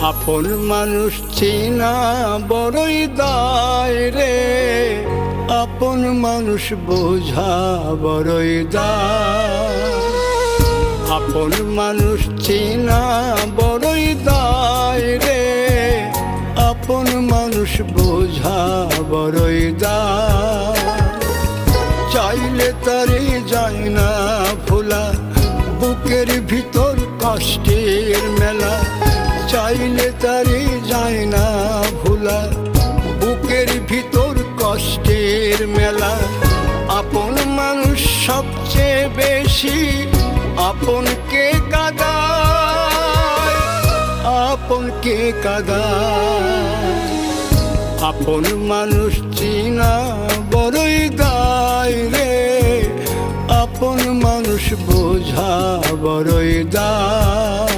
আপন মানুষ চেনা বড়ই দায় রে, আপন মানুষ বোঝা বড়ই দায়। আপন মানুষ চেনা বড়ই দায় রে, আপন মানুষ বোঝা বড়ই দায়। চাইলে তারে যায় না ভোলা, বুকের ভিতর কষ্টের মেলা। চাইলে তারে যায় না ভোলা, বুকের ভিতর কষ্টের মেলা। আপন মানুষ সবচেয়ে বেশি আপনকে কাঁদায়, আপনকে কাঁদায়। আপন মানুষ চিনা বড়ই দায় রে, আপন মানুষ বোঝা বড়ই দায়।